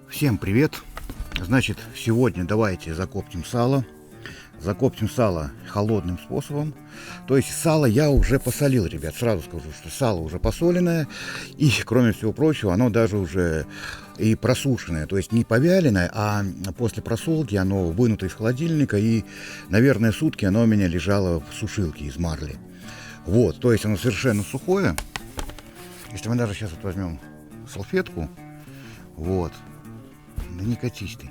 Всем привет! Значит, сегодня давайте закоптим сало. Закоптим сало холодным способом. То есть сало я уже посолил, ребят. Сразу скажу, что сало уже посоленное. И, кроме всего прочего, оно даже уже и просушенное. То есть не повяленное, а после просолки оно вынуто из холодильника. И, наверное, сутки оно у меня лежало в сушилке из марли. Вот, то есть оно совершенно сухое. Если мы даже сейчас вот возьмем салфетку, вот, да не катись ты,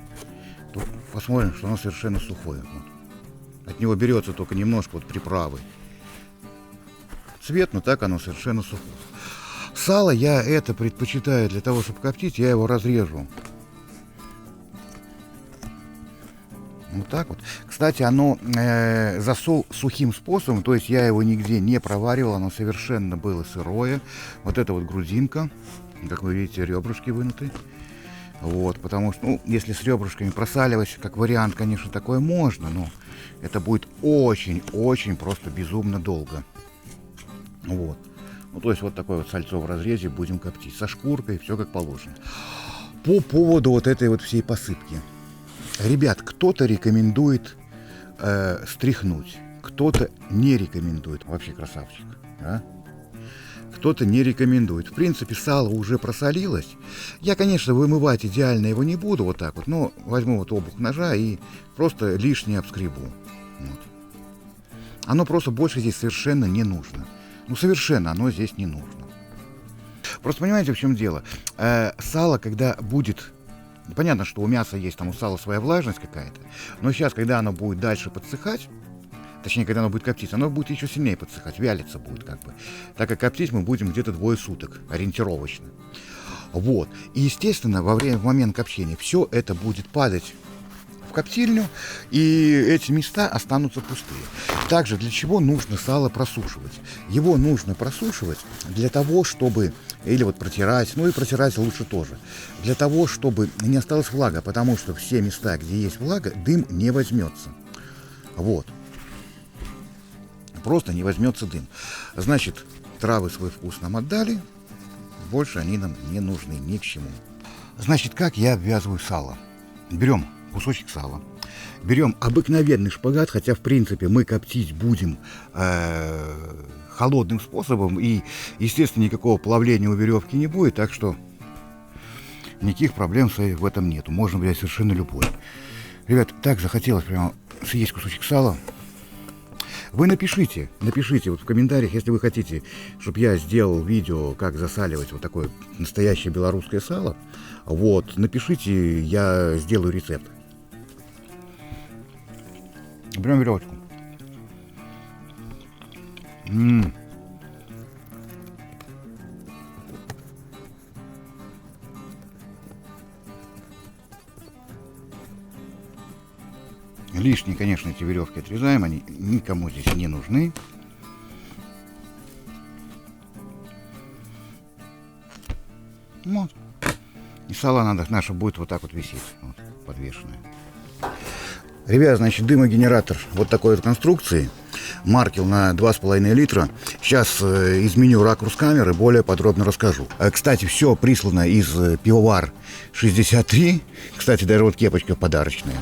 то посмотрим, что оно совершенно сухое. Вот. От него берется только немножко вот приправы. Цвет, но так оно совершенно сухое. Сало я это предпочитаю для того, чтобы коптить, я его разрежу. Вот так вот. Кстати, оно засол сухим способом, то есть я его нигде не проваривал, оно совершенно было сырое. Вот это вот грудинка, как вы видите, ребрышки вынуты. Вот, потому что, ну, если с ребрышками просаливать, как вариант, конечно, такое можно, но это будет очень-очень просто безумно долго. Вот. Ну, то есть вот такое вот сальцо в разрезе будем коптить. Со шкуркой, все как положено. По поводу вот этой вот всей посыпки. Ребят, кто-то рекомендует стряхнуть, кто-то не рекомендует. Вообще красавчик, а? Кто-то не рекомендует. В принципе, сало уже просолилось. Я, конечно, вымывать идеально его не буду вот так вот, но возьму вот обух ножа и просто лишнее обскребу. Вот. Оно просто больше здесь совершенно не нужно. Ну, совершенно оно здесь не нужно. Просто понимаете, в чем дело? Сало, когда будет... Понятно, что у мяса есть там у сала своя влажность какая-то, но сейчас, когда оно будет дальше подсыхать, точнее, когда оно будет коптиться, оно будет еще сильнее подсыхать, вялиться будет как бы. Так как коптить мы будем где-то 2 суток, ориентировочно. Вот. И, естественно, в момент копчения все это будет падать в коптильню, и эти места останутся пустые. Также для чего нужно сало просушивать? Его нужно просушивать для того, чтобы... Или вот протирать, ну и протирать лучше тоже. Для того, чтобы не осталась влага, потому что все места, где есть влага, дым не возьмется. Вот. Просто не возьмется дым. Значит, травы свой вкус нам отдали, больше они нам не нужны ни к чему. Значит, как я обвязываю сало? Берем кусочек сала, берем обыкновенный шпагат, хотя, в принципе, мы коптить будем холодным способом, и, естественно, никакого плавления у веревки не будет, так что никаких проблем в этом нету. Можно взять совершенно любой. Ребят, так захотелось прямо съесть кусочек сала. Вы напишите вот в комментариях, если вы хотите, чтобы я сделал видео, как засаливать вот такое настоящее белорусское сало. Вот, напишите, я сделаю рецепт. Берем веревочку. Лишние, конечно, эти веревки отрезаем, они никому здесь не нужны. Вот. И сало наше будет вот так вот висеть, вот, подвешенное. Ребят, значит, дымогенератор вот такой вот конструкции. Маркел на 2,5 литра. Сейчас изменю ракурс камеры, более подробно расскажу. Кстати, все прислано из Пивовар 63. Кстати, даже вот кепочка подарочная.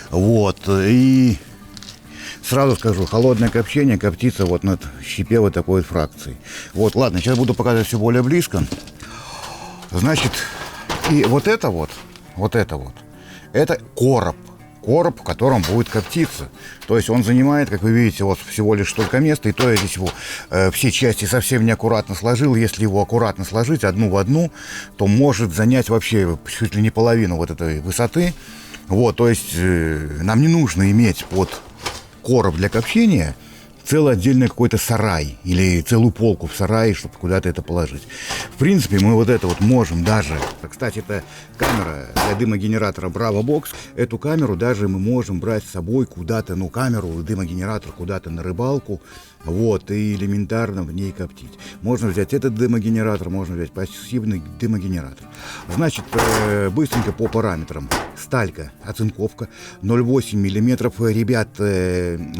Вот. И сразу скажу, холодное копчение коптится вот над щепе вот такой вот фракции. Вот, ладно, сейчас буду показывать все более близко. Значит, и вот это, это короб. Короб, в котором будет коптиться. То есть он занимает, как вы видите, вот всего лишь столько места, и то я здесь его все части совсем неаккуратно сложил. Если его аккуратно сложить одну в одну, то может занять вообще чуть ли не половину вот этой высоты. Вот, то есть нам не нужно иметь под короб для копчения целый отдельный какой-то сарай или целую полку в сарае, чтобы куда-то это положить. В принципе, мы вот это вот можем даже... Кстати, это камера для дымогенератора Bravo Box. Эту камеру даже мы можем брать с собой куда-то, ну, камеру, дымогенератор куда-то на рыбалку, вот, и элементарно в ней коптить. Можно взять этот дымогенератор, можно взять пассивный дымогенератор. Значит, быстренько по параметрам. Сталька, оцинковка 0,8 мм. Ребят,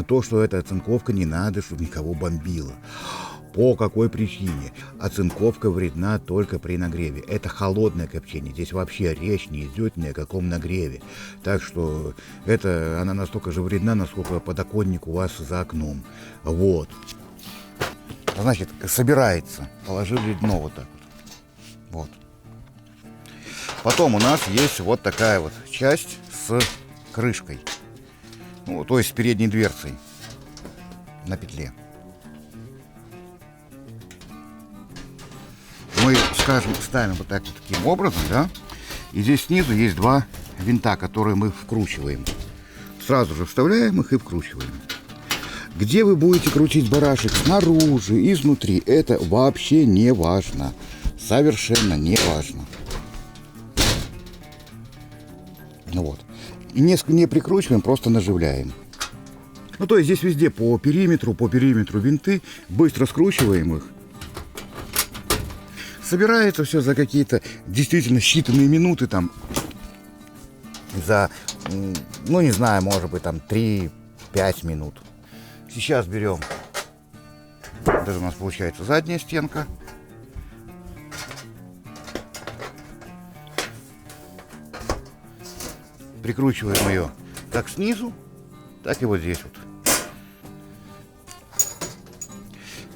то, что эта оцинковка, не надо, чтобы никого бомбило. По какой причине? Оцинковка вредна только при нагреве. Это холодное копчение. Здесь вообще речь не идет ни о каком нагреве. Так что она настолько же вредна, насколько подоконник у вас за окном. Вот. Значит, собирается. Положили дно вот так вот. Вот. Потом у нас есть вот такая вот часть с крышкой. Ну, то есть с передней дверцей на петле. Мы, скажем, ставим вот так вот таким образом, да? И здесь снизу есть два винта, которые мы вкручиваем. Сразу же вставляем их и вкручиваем. Где вы будете крутить барашек? Снаружи, изнутри. Это вообще не важно. Совершенно не важно. Ну вот. И не прикручиваем, просто наживляем. Ну, то есть здесь везде по периметру винты. Быстро скручиваем их. Собирается все за какие-то действительно считанные минуты, там, за, ну, не знаю, может быть, там 3-5 минут. Сейчас берем, это у нас получается задняя стенка. Прикручиваем ее как снизу, так и вот здесь вот.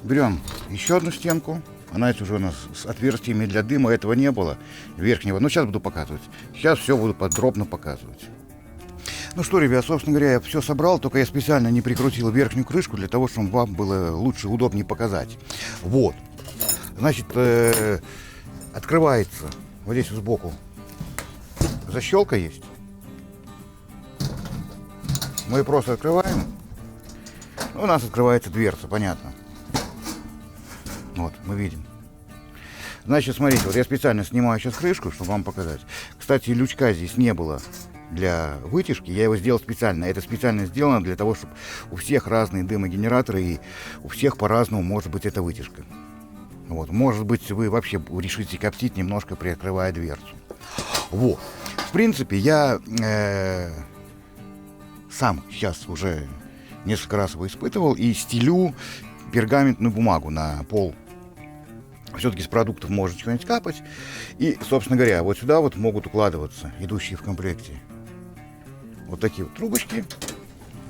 Берем еще одну стенку. Она уже у нас с отверстиями для дыма, этого не было верхнего. Но сейчас буду показывать. Сейчас все буду подробно показывать. Ну что, ребят, собственно говоря, я все собрал, только я специально не прикрутил верхнюю крышку, для того, чтобы вам было лучше, удобнее показать. Вот. Значит, открывается вот здесь сбоку. Защелка есть. Мы просто открываем. У нас открывается дверца, понятно. Вот, мы видим. Значит, смотрите, вот я специально снимаю сейчас крышку, чтобы вам показать. Кстати, лючка здесь не было для вытяжки. Я его сделал специально. Это специально сделано для того, чтобы у всех разные дымогенераторы, и у всех по-разному может быть эта вытяжка. Вот, может быть, вы вообще решите коптить, немножко приоткрывая дверцу. Вот. В принципе, я сам сейчас уже несколько раз его испытывал и стелю пергаментную бумагу на пол. Все-таки с продуктов может что-нибудь капать. И, собственно говоря, вот сюда вот могут укладываться идущие в комплекте вот такие вот трубочки.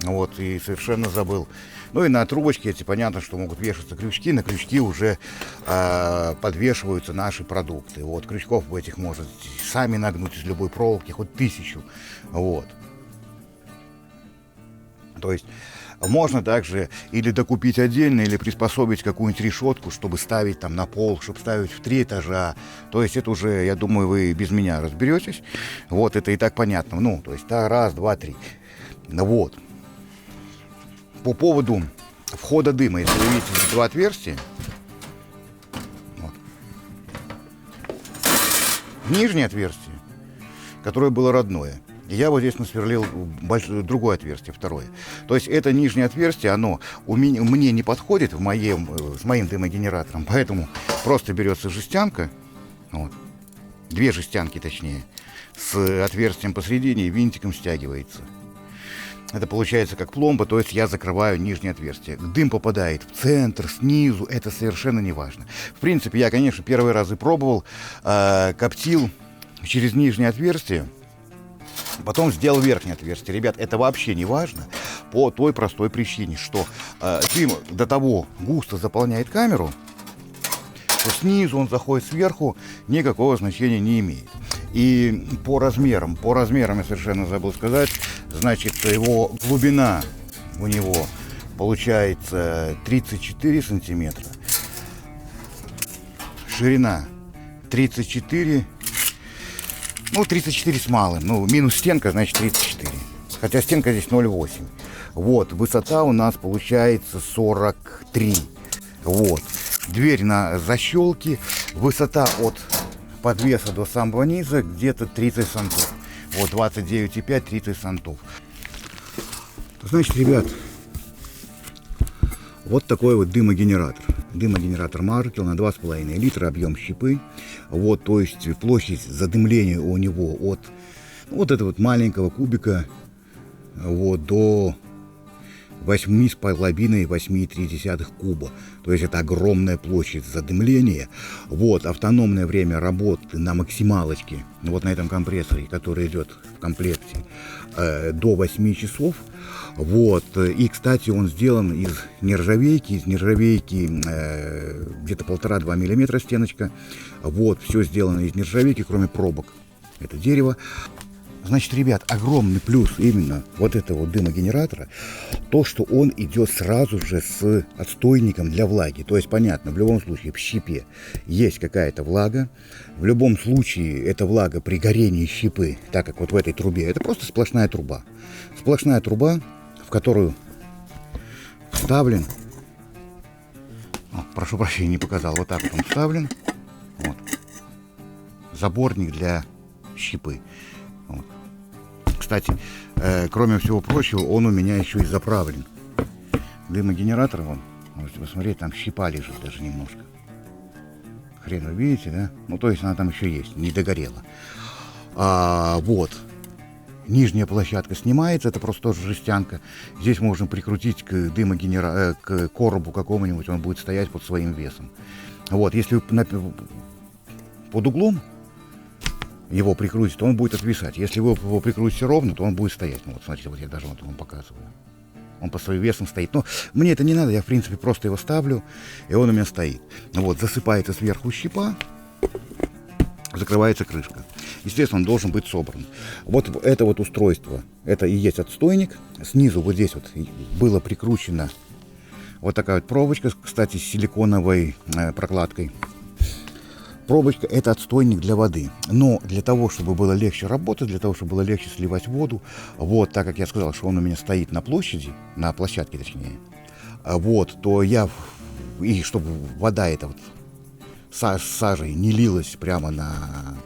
Вот, и совершенно забыл. Ну и на трубочки эти, понятно, что могут вешаться крючки. На крючки уже подвешиваются наши продукты. Вот, крючков вы этих можете сами нагнуть из любой проволоки, хоть 1000. Вот. То есть можно также или докупить отдельно, или приспособить какую-нибудь решетку, чтобы ставить там на пол, чтобы ставить в 3 этажа. То есть это уже, я думаю, вы без меня разберетесь. Вот, это и так понятно. Ну, то есть, да, раз, два, три. Вот. По поводу входа дыма, если вы видите здесь два отверстия. Вот. Нижнее отверстие, которое было родное. Я вот здесь насверлил другое отверстие, второе. То есть это нижнее отверстие, оно мне не подходит с моим дымогенератором, поэтому просто берется жестянка, вот, 2 жестянки точнее, с отверстием посередине и винтиком стягивается. Это получается как пломба, то есть я закрываю нижнее отверстие. Дым попадает в центр, снизу, это совершенно не важно. В принципе, я, конечно, первые разы пробовал, коптил через нижнее отверстие. Потом сделал верхнее отверстие. Ребят, это вообще не важно по той простой причине, что дым до того густо заполняет камеру, что снизу он заходит сверху, никакого значения не имеет. И по размерам я совершенно забыл сказать, значит, его глубина у него получается 34 сантиметра, ширина 34. Ну, 34 с малым. Ну, минус стенка, значит, 34. Хотя стенка здесь 0,8. Вот, высота у нас получается 43. Вот. Дверь на защелке. Высота от подвеса до самого низа где-то 30 сантов. Вот, 29,5-30 сантов. Значит, ребят, вот такой вот дымогенератор. Дымогенератор Маркел на 2,5 литра, объем щепы. Вот, то есть площадь задымления у него от вот этого вот маленького кубика вот до 8,5-8,3 куба. То есть это огромная площадь задымления. Вот, автономное время работы на максималочке, вот на этом компрессоре, который идет в комплекте, до 8 часов. Вот, и, кстати, он сделан из нержавейки, где-то 1,5-2 миллиметра стеночка. Вот, все сделано из нержавейки, кроме пробок. Это дерево. Значит, ребят, огромный плюс именно вот этого дымогенератора, то, что он идет сразу же с отстойником для влаги. То есть, понятно, в любом случае в щепе есть какая-то влага. В любом случае, эта влага при горении щепы, так как вот в этой трубе, это просто сплошная труба. Сплошная труба, в которую вставлен, прошу прощения, не показал, вот так вот он вставлен, вот, заборник для щепы. Вот. Кстати, кроме всего прочего, он у меня еще и заправлен. Дымогенератор, вон, можете посмотреть, там щепа лежит даже немножко. Хрен вы видите, да? Ну, то есть она там еще есть, не догорела. Вот. Нижняя площадка снимается, это просто тоже жестянка. Здесь можно прикрутить к к коробу какому-нибудь, он будет стоять под своим весом. Вот, если под углом его прикрутить, то он будет отвисать. Если вы его прикрутите ровно, то он будет стоять. Ну вот, смотрите, вот я даже вот вам показываю. Он по своим весам стоит. Но мне это не надо, я, в принципе, просто его ставлю, и он у меня стоит. Вот, засыпается сверху щепа, закрывается крышка. Естественно, он должен быть собран. Вот это вот устройство, это и есть отстойник. Снизу вот здесь вот было прикручено вот такая вот пробочка, кстати, с силиконовой прокладкой. Пробочка — это отстойник для воды. Но для того, чтобы было легче работать, для того, чтобы было легче сливать воду, вот, так как я сказал, что он у меня стоит на площади, на площадке точнее, вот, то я, и чтобы вода эта вот с сажей не лилась прямо на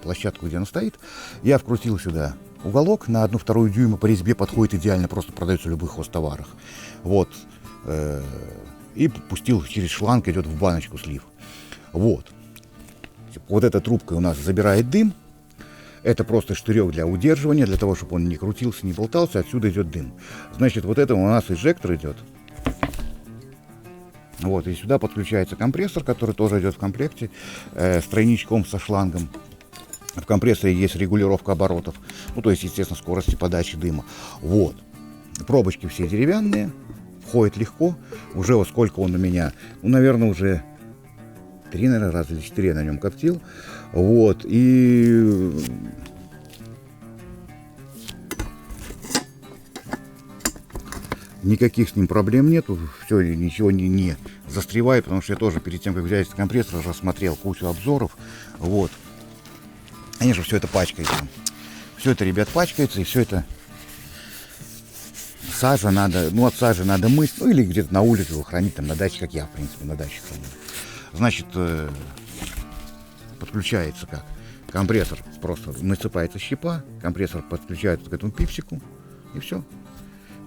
площадку, где она стоит, я вкрутил сюда уголок на 1/2 дюйма, по резьбе подходит идеально, просто продается в любых хозтоварах. Вот, и пустил через шланг, идет в баночку слив. Вот. Вот эта трубка у нас забирает дым. Это просто штырек для удерживания, для того, чтобы он не крутился, не болтался. Отсюда идет дым. Значит, вот это у нас эжектор идет. Вот, и сюда подключается компрессор, который тоже идет в комплекте, с тройничком, со шлангом. В компрессоре есть регулировка оборотов. Ну, то есть, естественно, скорости подачи дыма. Вот. Пробочки все деревянные. Входит легко. Уже вот сколько он у меня. Ну, наверное, уже 3, наверное, раза или 4 я на нем коптил. Вот, и никаких с ним проблем нету. Все, ничего не застревает, потому что я тоже перед тем, как взять этот компрессор, рассмотрел кучу обзоров. Вот. Конечно, все это пачкается. Все это, ребят, пачкается, и все это сажа надо, ну, от сажи надо мыть, ну, или где-то на улице его хранить, там, на даче, как я, в принципе, на даче храню. Значит, подключается как? Компрессор, просто насыпается щепа, компрессор подключается к этому пипсику, и все.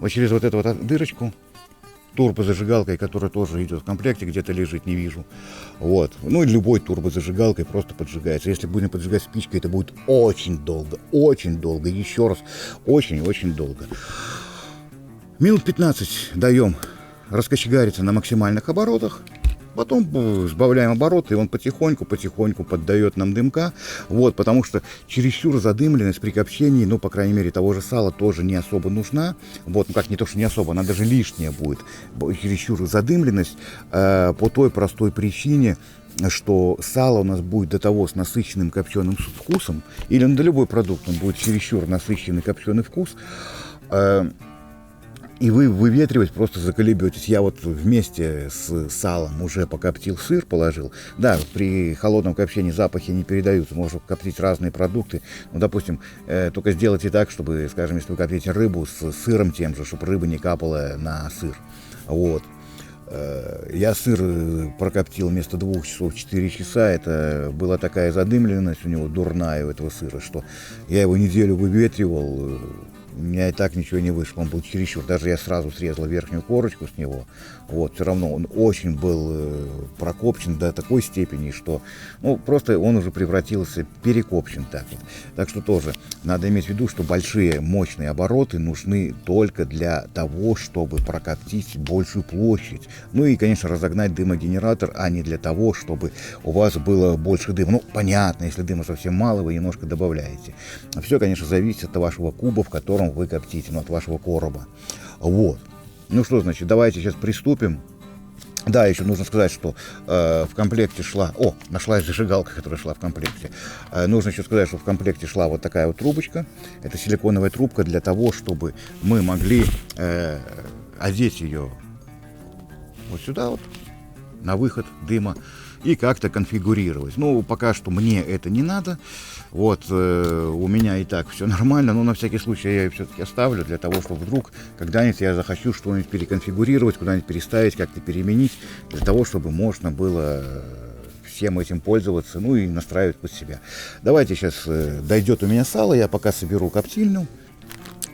Вот через вот эту вот дырочку, турбозажигалкой, которая тоже идет в комплекте, где-то лежит, не вижу. Вот. Ну и любой турбозажигалкой просто поджигается. Если будем поджигать спичкой, это будет очень долго, еще раз, очень-очень долго. Минут 15 даем раскочегариться на максимальных оборотах. Потом сбавляем обороты, и он потихоньку поддает нам дымка. Вот, потому что чересчур задымленность при копчении, ну, по крайней мере, того же сала тоже не особо нужна. Вот, ну как, не то, что не особо, она даже лишняя будет. Чересчур задымленность по той простой причине, что сало у нас будет до того с насыщенным копченым вкусом, или да любой продукт, он будет чересчур насыщенный копченый вкус, и вы выветривать просто заколебетесь. Я вот вместе с салом уже покоптил сыр, положил. Да, при холодном копчении запахи не передаются. Можно коптить разные продукты. Ну, допустим, только сделайте так, чтобы, скажем, если вы коптите рыбу с сыром тем же, чтобы рыба не капала на сыр. Вот. Я сыр прокоптил вместо 2 часов 4 часа. Это была такая задымленность у него дурная, у этого сыра, что я его неделю выветривал. У меня и так ничего не вышло, он был чересчур. Даже я сразу срезал верхнюю корочку с него. Вот, все равно он очень был прокопчен до такой степени, что, ну, просто он уже превратился, перекопчен так вот. Так что тоже надо иметь в виду, что большие мощные обороты нужны только для того, чтобы прокоптить большую площадь. Ну и, конечно, разогнать дымогенератор, а не для того, чтобы у вас было больше дыма. Ну, понятно, если дыма совсем мало, вы немножко добавляете. Все, конечно, зависит от вашего куба, в котором вы коптите, ну, от вашего короба. Вот. Ну что, значит, давайте сейчас приступим. Да, еще нужно сказать, что в комплекте шла... О, нашлась зажигалка, которая шла в комплекте. Нужно еще сказать, что в комплекте шла вот такая вот трубочка. Это силиконовая трубка для того, чтобы мы могли одеть ее вот сюда вот, на выход дыма, и как-то конфигурировать. Ну, пока что мне это не надо. Вот, у меня и так все нормально, но на всякий случай я ее все-таки оставлю, для того, чтобы вдруг когда-нибудь я захочу что-нибудь переконфигурировать, куда-нибудь переставить, как-то переменить, для того, чтобы можно было всем этим пользоваться, ну и настраивать под себя. Давайте сейчас дойдет у меня сало, я пока соберу коптильню.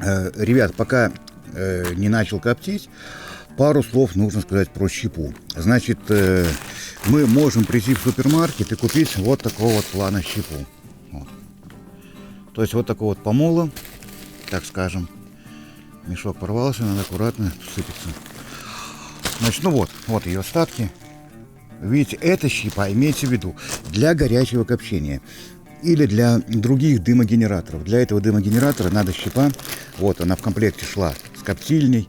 Ребят, пока не начал коптить, пару слов нужно сказать про щепу. Значит, мы можем прийти в супермаркет и купить вот такого вот плана щепу. Вот. То есть вот такого вот помола, так скажем. Мешок порвался, надо аккуратно сыпется. Значит, ну вот ее остатки. Видите, это щепа, имейте в виду, для горячего копчения или для других дымогенераторов. Для этого дымогенератора надо щепа. Вот она в комплекте шла с коптильней.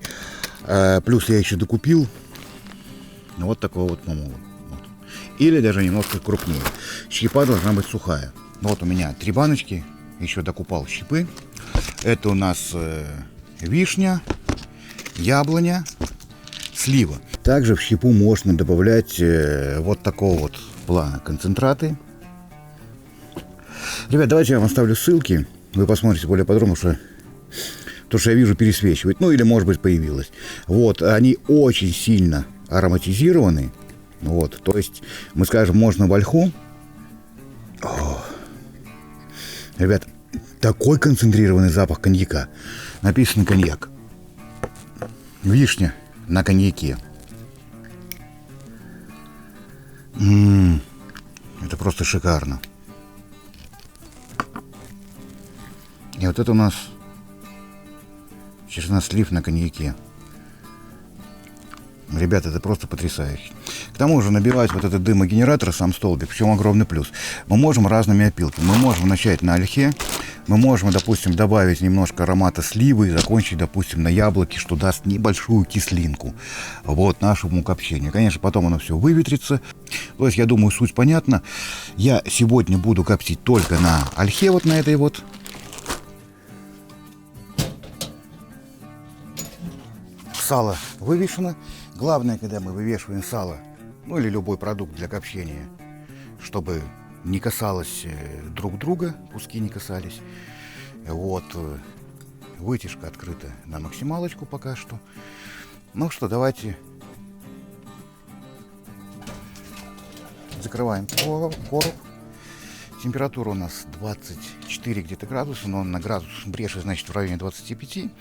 Плюс я еще докупил вот такого вот помола. Вот. Или даже немножко крупнее. Щепа должна быть сухая. Вот у меня 3 баночки. Еще докупал щепы. Это у нас вишня, яблоня, слива. Также в щепу можно добавлять вот такого вот плана концентраты. Ребят, давайте я вам оставлю ссылки. Вы посмотрите более подробно, что то, что я вижу, пересвечивает. Ну, или, может быть, появилось. Вот, они очень сильно ароматизированы. Вот, то есть, мы скажем, можно в ольху. О, ребят, такой концентрированный запах коньяка. Написано коньяк. Вишня на коньяке. Это просто шикарно. И вот это у нас чернослив на коньяке. Ребята, это просто потрясающе. К тому же набивать вот этот дымогенератор, сам столбик, в чем огромный плюс. Мы можем разными опилками. Мы можем начать на ольхе. Мы можем, допустим, добавить немножко аромата сливы и закончить, допустим, на яблоке, что даст небольшую кислинку вот нашему копчению. Конечно, потом оно все выветрится. То есть, я думаю, суть понятна. Я сегодня буду коптить только на ольхе, вот на этой вот. Сало вывешено. Главное, когда мы вывешиваем сало, ну или любой продукт для копчения, чтобы не касалось друг друга, куски не касались. Вот, вытяжка открыта на максималочку пока что. Ну что, давайте закрываем короб. Температура у нас 24 где-то градуса, но на градус брешет, значит, в районе 25.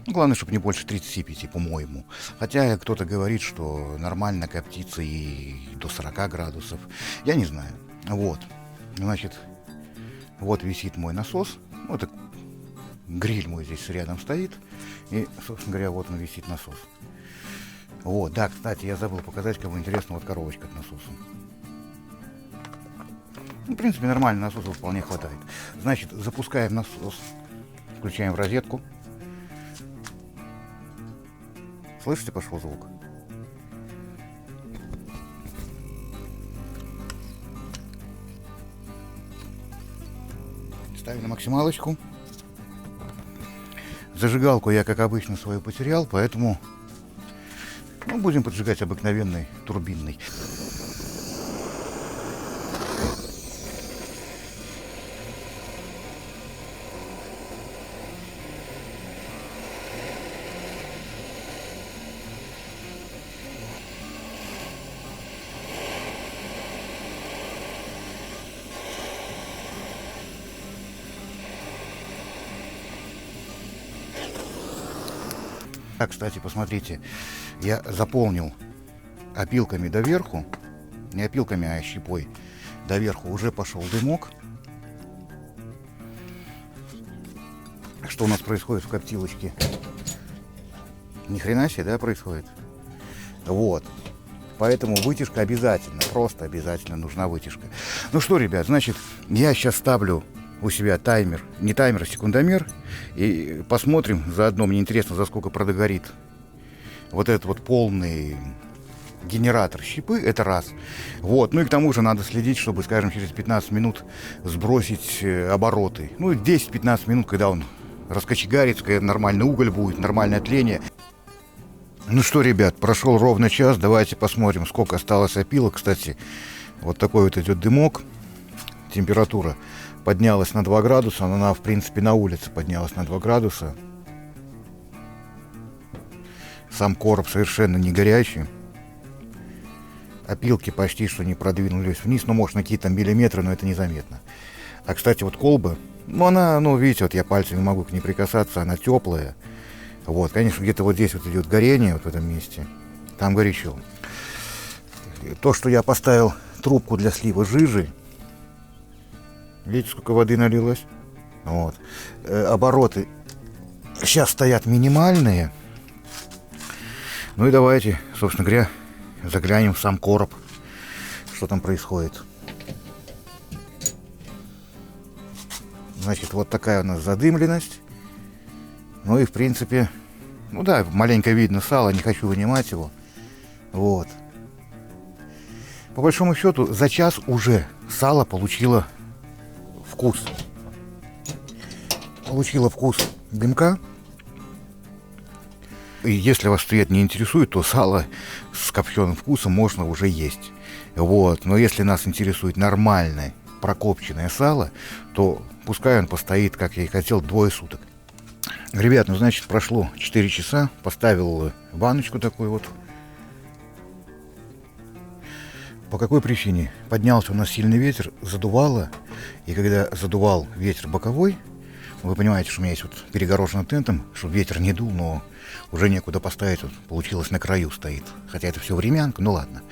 Ну, главное, чтобы не больше 35, по-моему. Хотя кто-то говорит, что нормально коптится и до 40 градусов. Я не знаю. Вот. Значит, вот висит мой насос. Вот это гриль мой здесь рядом стоит. И, собственно говоря, вот он висит насос. Вот, да, кстати, я забыл показать, кому интересно, вот коробочка от насоса. Ну, в принципе, нормально, насоса вполне хватает. Значит, запускаем насос. Включаем в розетку. Слышите, пошел звук? Ставим на максималочку. Зажигалку я, как обычно, свою потерял, поэтому будем поджигать обыкновенной турбинной. Кстати, посмотрите, я заполнил опилками доверху, не опилками, а щепой доверху уже пошел дымок. Что у нас происходит в коптилочке? Ни хрена себе, да, происходит? Вот. Поэтому вытяжка обязательно, просто обязательно нужна вытяжка. Ну что, ребят, значит, я сейчас ставлю у себя таймер, не таймер, а секундомер. И посмотрим, заодно мне интересно, за сколько продогорит вот этот вот полный генератор щепы, это раз. Вот, ну и к тому же надо следить, чтобы, скажем, через 15 минут сбросить обороты. Ну, 10-15 минут, когда он раскочегарится, когда нормальный уголь будет, нормальное тление. Ну что, ребят, прошел ровно час, давайте посмотрим, сколько осталось опилок. Кстати, вот такой вот идет дымок. Температура поднялась на 2 градуса, но она, в принципе, на улице поднялась на 2 градуса. Сам короб совершенно не горячий. Опилки почти что не продвинулись вниз, ну, может, на какие-то миллиметры, но это незаметно. А, кстати, вот колба, ну, она, ну, видите, вот я пальцем не могу к ней прикасаться, она теплая. Вот, конечно, где-то вот здесь вот идет горение, вот в этом месте. Там горячо. То, что я поставил трубку для слива жижи. Видите, сколько воды налилось? Вот. Обороты сейчас стоят минимальные. Ну и давайте, собственно говоря, заглянем в сам короб. Что там происходит. Значит, вот такая у нас задымленность. Ну и в принципе, ну да, маленько видно сало, не хочу вынимать его. Вот. По большому счету, за час уже сало получило вкус. Получило вкус дымка. И если вас цвет не интересует, то сало с копченым вкусом можно уже есть. Вот. Но если нас интересует нормальное прокопченное сало, то пускай он постоит, как я и хотел, 2 суток. Ребят, ну значит, прошло 4 часа, поставил баночку такую вот. По какой причине? Поднялся у нас сильный ветер, задувало, и когда задувал ветер боковой, вы понимаете, что у меня есть вот перегорожено тентом, чтобы ветер не дул, но уже некуда поставить, вот, получилось на краю стоит, хотя это все времянка, ну ладно.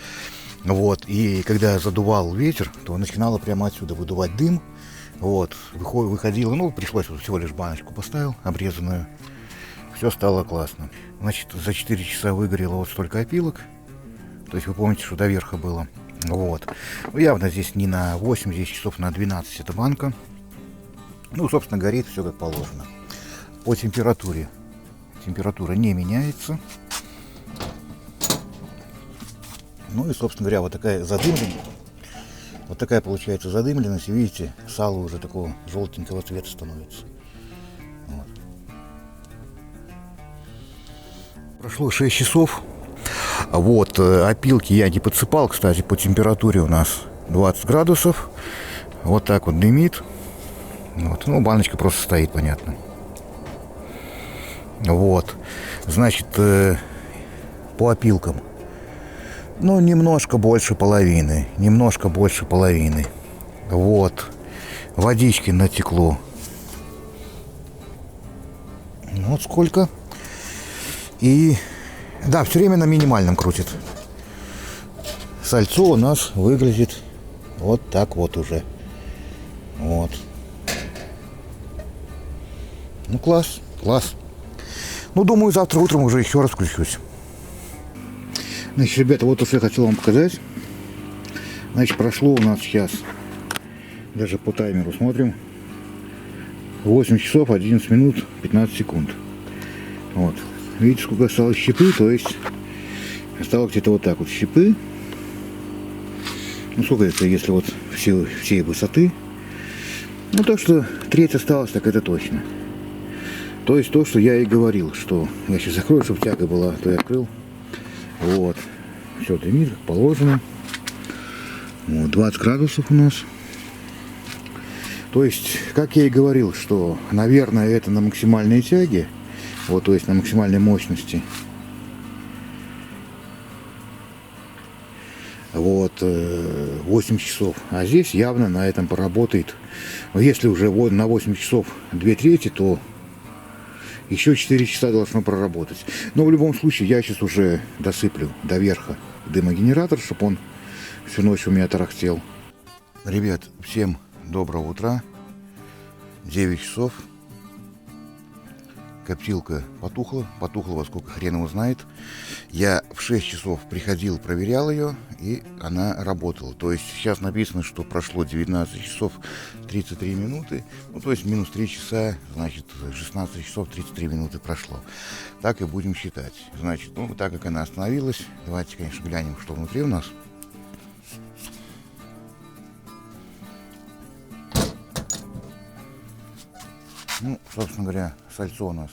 Вот, и когда задувал ветер, то начинало прямо отсюда выдувать дым. Вот, выходило, ну, пришлось вот всего лишь баночку поставил, обрезанную. Все стало классно. Значит, за 4 часа выгорело вот столько опилок. То есть вы помните, что до верха было. Вот. Ну, явно здесь не на 8, здесь часов на 12 эта банка. Ну, собственно, горит все как положено. По температуре. Температура не меняется. Ну и, собственно говоря, вот такая задымленность. Вот такая получается задымленность. И видите, сало уже такого желтенького цвета становится. Вот. Прошло 6 часов. Вот, опилки я не подсыпал, кстати, по температуре у нас 20 градусов. Вот так вот дымит. Вот. Ну, баночка просто стоит, понятно. Вот. Значит, по опилкам. Ну, немножко больше половины. Немножко больше половины. Вот. Водички натекло. Вот сколько. И да, все время на минимальном крутит. Сальцо у нас выглядит вот так вот уже. Вот. Ну, класс, класс. Ну, думаю, завтра утром уже еще раз включусь. Значит, ребята, вот что я хотел вам показать. Значит, прошло у нас сейчас, даже по таймеру смотрим, 8 часов 11 минут 15 секунд. Вот. Видите, сколько осталось щепы, то есть осталось где-то вот так вот щепы. Ну, сколько это, если вот всей высоты. Ну, то, что треть осталось, так это точно. То есть то, что я и говорил, что я сейчас закрою, чтобы тяга была, то я открыл. Вот. Все дымит, как положено. Вот, 20 градусов у нас. То есть, как я и говорил, что, наверное, это на максимальной тяге. Вот, то есть на максимальной мощности. Вот, 8 часов. А здесь явно на этом поработает. Но если уже вот на 8 часов 2/3, то еще 4 часа должно проработать. Но в любом случае я сейчас уже досыплю до верха дымогенератор, чтобы он всю ночь у меня тарахтел. Ребят, всем доброго утра. 9 часов. Коптилка потухла во сколько хрен его знает. Я в 6 часов приходил, проверял ее, и она работала. То есть сейчас написано, что прошло 19 часов 33 минуты. Ну, то есть минус 3 часа, значит 16 часов 33 минуты прошло. Так и будем считать. Значит, ну, так как она остановилась, давайте, конечно, глянем, что внутри у нас. Ну, собственно говоря, сальцо у нас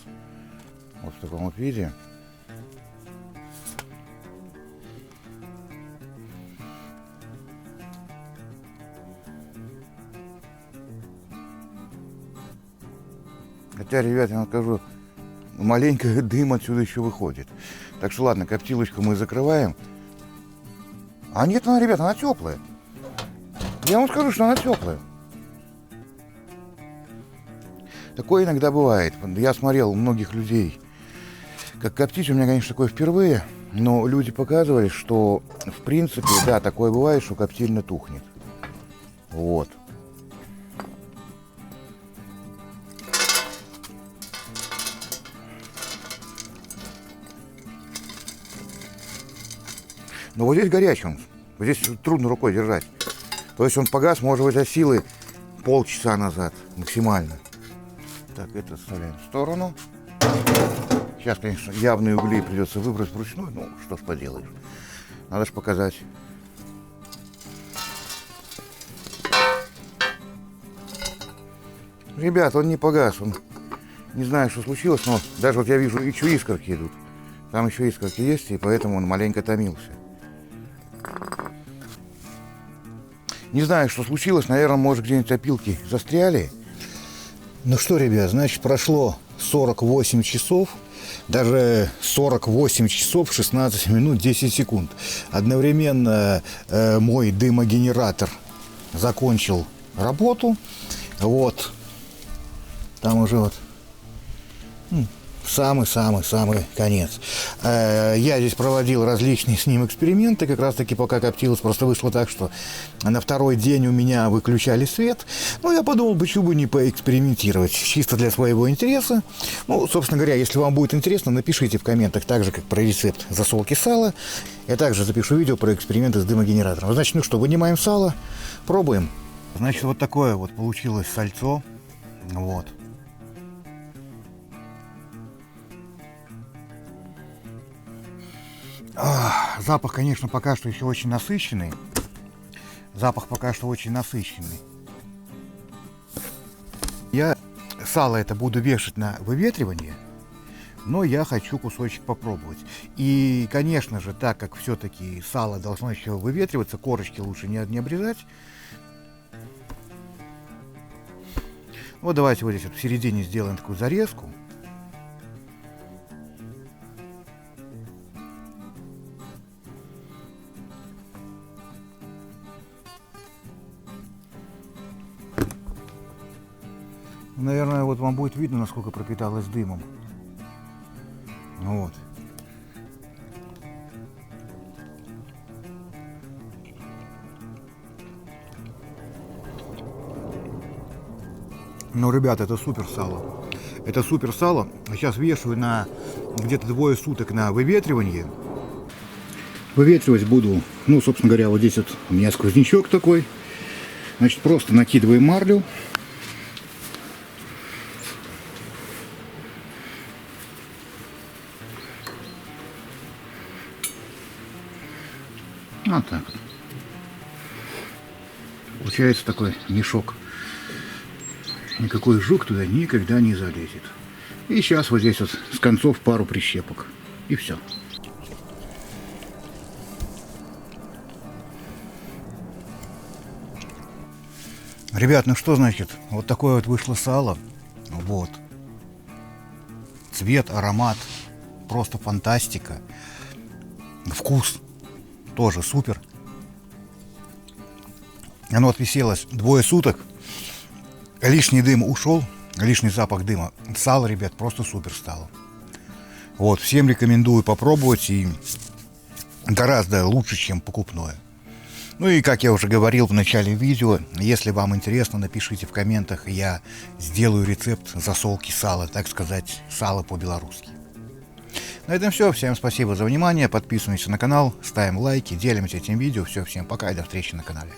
вот в таком вот виде. Хотя, ребят, я вам скажу, маленько дым отсюда еще выходит. Так что ладно, коптилочку мы закрываем. А нет, она, ребят, она теплая. Я вам скажу, что она теплая. Такое иногда бывает. Я смотрел у многих людей, как коптить. У меня, конечно, такое впервые. Но люди показывали, что, в принципе, да, такое бывает, что коптильня тухнет. Вот. Но вот здесь горячий он. Вот здесь трудно рукой держать. То есть он погас, может быть, от силы полчаса назад максимально. Так, это оставляем в сторону. Сейчас, конечно, явные угли придется выбрать вручную. Ну, что ж поделаешь. Надо же показать. Ребят, он не погас. Он не знаю, что случилось, но даже вот я вижу, еще искорки идут. Там еще искорки есть, и поэтому он маленько томился. Не знаю, что случилось. Наверное, может, где-нибудь опилки застряли. Ну что, ребят, значит, прошло 48 часов, даже 48 часов 16 минут 10 секунд. Одновременно мой дымогенератор закончил работу. Вот. Там уже вот самый-самый-самый конец. Я здесь проводил различные с ним эксперименты, как раз таки пока коптилось. Просто вышло так, что на второй день у меня выключали свет. Ну, я подумал, почему бы не поэкспериментировать, чисто для своего интереса. Ну, собственно говоря, если вам будет интересно, напишите в комментах, так же, как про рецепт засолки сала. Я также запишу видео про эксперименты с дымогенератором. Значит, ну что, вынимаем сало, пробуем. Значит, вот такое вот получилось сальцо. Вот. Запах, конечно, пока что еще очень насыщенный. Я сало это буду вешать на выветривание, но я хочу кусочек попробовать. И, конечно же, так как все-таки сало должно еще выветриваться, корочки лучше не обрезать. Вот давайте вот здесь вот в середине сделаем такую зарезку. Наверное, вот вам будет видно, насколько пропиталось дымом. Вот. Ну, ребята, это супер сало. Это супер сало. Сейчас вешаю на где-то 2 суток на выветривание. Выветривать буду, ну, собственно говоря, вот здесь вот у меня сквознячок такой. Значит, просто накидываем марлю. Вот так вот. Получается такой мешок. Никакой жук туда никогда не залезет. И сейчас вот здесь вот с концов пару прищепок. И все. Ребят, ну что значит? Вот такое вот вышло сало. Вот. Цвет, аромат. Просто фантастика. Вкус тоже супер. Оно отвиселось 2 суток. Лишний дым ушел, лишний запах дыма. Сало, ребят, просто супер стало. Вот, всем рекомендую попробовать. И гораздо лучше, чем покупное. Ну и, как я уже говорил в начале видео, если вам интересно, напишите в комментах, и я сделаю рецепт засолки сала, так сказать, сало по-белорусски. На этом все. Всем спасибо за внимание. Подписываемся на канал, ставим лайки, делимся этим видео. Все, всем пока и до встречи на канале.